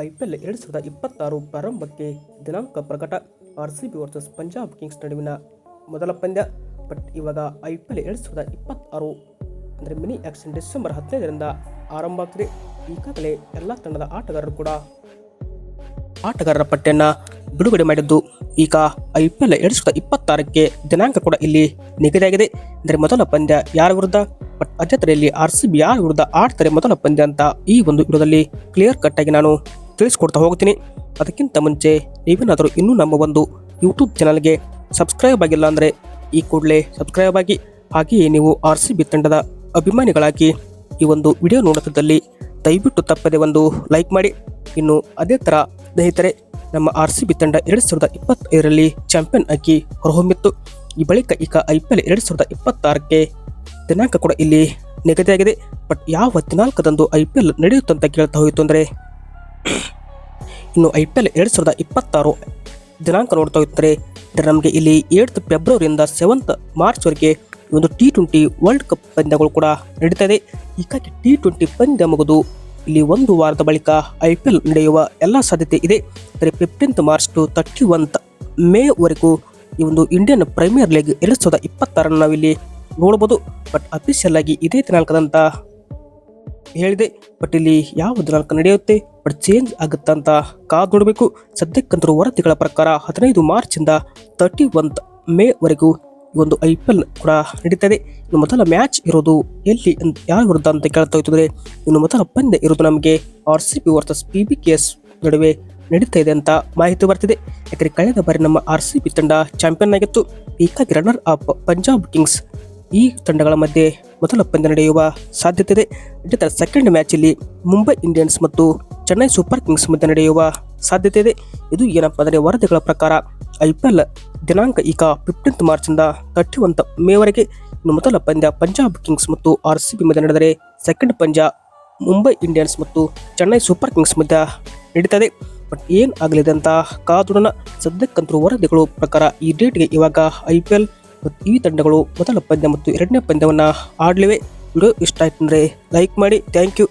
IPL 2026 ಪ್ರಾರಂಭಕ್ಕೆ ದಿನಾಂಕ ಪ್ರಕಟ. RCB versus Punjab Kings ನಡುವಿನ ಮೊದಲ ಪಂದ್ಯ. ಬಟ್ ಇವಾಗ IPL 2026 ಅಂದರೆ ಮಿನಿ ಆಕ್ಷನ್ ಡಿಸೆಂಬರ್ 15ರಿಂದ ಆರಂಭ ಆಗ್ತಿದೆ. ಈಗಾಗಲೇ ಎಲ್ಲ ತಂಡದ ಆಟಗಾರರು ಕೂಡ ಆಟಗಾರರ ಪಟ್ಟಿಯನ್ನು ಬಿಡುಗಡೆ ಮಾಡಿದ್ದು, ಈಗ IPL 2026ಕ್ಕೆ ದಿನಾಂಕ ಕೂಡ ಇಲ್ಲಿ ನಿಗದಿಯಾಗಿದೆ. ಅಂದರೆ ಮೊದಲ ಪಂದ್ಯ ಯಾರ ವಿರುದ್ಧ, ಬಟ್ ಅದೇ ಥರದಲ್ಲಿ RCB ಯಾರ ವಿರುದ್ಧ ಆಡ್ತಾರೆ ಮೊದಲ ಪಂದ್ಯ ಅಂತ ಈ ಒಂದು ವಿಡಿಯೋದಲ್ಲಿ ಕ್ಲಿಯರ್ ಕಟ್ ಆಗಿ ನಾನು ತಿಳಿಸ್ಕೊಡ್ತಾ ಹೋಗ್ತೀನಿ. ಅದಕ್ಕಿಂತ ಮುಂಚೆ ನೀವೇನಾದರೂ ಇನ್ನೂ ನಮ್ಮ ಒಂದು ಯೂಟ್ಯೂಬ್ ಚಾನಲ್ಗೆ ಸಬ್ಸ್ಕ್ರೈಬ್ ಆಗಿಲ್ಲ ಅಂದರೆ ಈ ಕೂಡಲೇ ಸಬ್ಸ್ಕ್ರೈಬ್ ಆಗಿ, ಹಾಗೆಯೇ ನೀವು RCB ತಂಡದ ಅಭಿಮಾನಿಗಳಾಗಿ ಈ ಒಂದು ವಿಡಿಯೋ ನೋಡುತ್ತಿದ್ದಲ್ಲಿ ದಯವಿಟ್ಟು ತಪ್ಪದೆ ಒಂದು ಲೈಕ್ ಮಾಡಿ. ಇನ್ನು ಅದೇ ಥರ ಸ್ನೇಹಿತರೆ, ನಮ್ಮ RCB ತಂಡ 2025ರಲ್ಲಿ ಚಾಂಪಿಯನ್ ಆಗಿ ಹೊರಹೊಮ್ಮಿತ್ತು. ಈ ಬಳಿಕ ಈಗ IPL 2026ಕ್ಕೆ ದಿನಾಂಕ ಕೂಡ ಇಲ್ಲಿ ನಿಗದಿಯಾಗಿದೆ. ಬಟ್ ಯಾವ 14ರಂದು IPL ನಡೆಯುತ್ತಂತ ಕೇಳ್ತಾ ಹೋಯಿತು ಅಂದರೆ, ಇನ್ನು IPL 2026 ದಿನಾಂಕ ನೋಡ್ತಾ ಹೋಗ್ತಾರೆ. ನಮಗೆ ಇಲ್ಲಿ 8th ಫೆಬ್ರವರಿಯಿಂದ 7th ಮಾರ್ಚ್ವರೆಗೆ ಒಂದು T20 ವರ್ಲ್ಡ್ ಕಪ್ ಪಂದ್ಯಗಳು ಕೂಡ ನಡೀತಾ ಇದೆ. ಹೀಗಾಗಿ T20 ಪಂದ್ಯ ಮುಗಿದು ಇಲ್ಲಿ ಒಂದು ವಾರದ ಬಳಿಕ IPL ನಡೆಯುವ ಎಲ್ಲ ಸಾಧ್ಯತೆ ಇದೆ. ಅಂದರೆ 15th ಮಾರ್ಚ್ ಟು 31st ಮೇವರೆಗೂ ಈ ಒಂದು ಇಂಡಿಯನ್ ಪ್ರೀಮಿಯರ್ ಲೀಗ್ 2026 ನಾವಿಲ್ಲಿ ನೋಡ್ಬೋದು. ಬಟ್ ಅಫಿಷಿಯಲ್ ಆಗಿ ಇದೇ ದಿನಾಂಕದಂತ ಹೇಳಿದೆ. ಬಟ್ ಇಲ್ಲಿ ಯಾವ ದಿನಾಂಕ ನಡೆಯುತ್ತೆ, ಬಟ್ ಚೇಂಜ್ ಆಗುತ್ತಂತ ಕಾದು ನೋಡಬೇಕು. ಸದ್ಯಕ್ಕಂತರೂ ವರದಿಗಳ ಪ್ರಕಾರ 15 ಮಾರ್ಚಿಂದ 31st ಮೇವರೆಗೂ ಈ ಒಂದು IPL ಕೂಡ ನಡೀತದೆ. ಇನ್ನು ಮೊದಲ ಮ್ಯಾಚ್ ಇರೋದು ಎಲ್ಲಿ ಯಾವ ವಿರುದ್ಧ ಅಂತ ಕೇಳ್ತಾ ಹೋಗ್ತಿದ್ರೆ, ಇನ್ನು ಮೊದಲ ಪಂದ್ಯ ಇರೋದು ನಮಗೆ RCB ವರ್ಸಸ್ PBKS ನಡುವೆ ನಡೀತಾ ಇದೆ ಅಂತ ಮಾಹಿತಿ ಬರ್ತಿದೆ. ಯಾಕಂದರೆ ಕಳೆದ ಬಾರಿ ನಮ್ಮ RCB ತಂಡ ಚಾಂಪಿಯನ್ ಆಗಿತ್ತು. ಹೀಗಾಗಿ ರನ್ನರ್ ಅಪ್ ಪಂಜಾಬ್ ಕಿಂಗ್ಸ್ ಈ ತಂಡಗಳ ಮಧ್ಯೆ ಮೊದಲ ಪಂದ್ಯ ನಡೆಯುವ ಸಾಧ್ಯತೆ ಇದೆ. ಇದೇ ಥರ ಸೆಕೆಂಡ್ ಮ್ಯಾಚಲ್ಲಿ ಮುಂಬೈ ಇಂಡಿಯನ್ಸ್ ಮತ್ತು ಚೆನ್ನೈ ಸೂಪರ್ ಕಿಂಗ್ಸ್ ಮಧ್ಯೆ ನಡೆಯುವ ಸಾಧ್ಯತೆ ಇದೆ. ಇದು ಏನಪ್ಪ ಅಂದರೆ ವರದಿಗಳ ಪ್ರಕಾರ IPL ದಿನಾಂಕ ಈಗ 15th ಮಾರ್ಚಿಂದ 31st ಮೇವರೆಗೆ. ಇನ್ನು ಮೊದಲ ಪಂದ್ಯ ಪಂಜಾಬ್ ಕಿಂಗ್ಸ್ ಮತ್ತು RCB ಮಧ್ಯೆ ನಡೆದರೆ, ಸೆಕೆಂಡ್ ಪಂದ್ಯ ಮುಂಬೈ ಇಂಡಿಯನ್ಸ್ ಮತ್ತು ಚೆನ್ನೈ ಸೂಪರ್ ಕಿಂಗ್ಸ್ ಮಧ್ಯ ನಡೀತದೆ. ಬಟ್ ಏನು ಆಗಲಿದೆ ಅಂತ ಕಾದುಡೋಣ. ಸದ್ಯಕ್ಕಂತರೂ ವರದಿಗಳು ಪ್ರಕಾರ ಈ ಡೇಟ್ಗೆ ಇವಾಗ IPL ಮತ್ತು ಈ ತಂಡಗಳು ಮೊದಲ ಪಂದ್ಯ ಮತ್ತು ಎರಡನೇ ಪಂದ್ಯವನ್ನು ಆಡಲಿವೆ. ವಿಡಿಯೋ ಇಷ್ಟ ಆಯ್ತು ಅಂದರೆ ಲೈಕ್ ಮಾಡಿ. Thank you.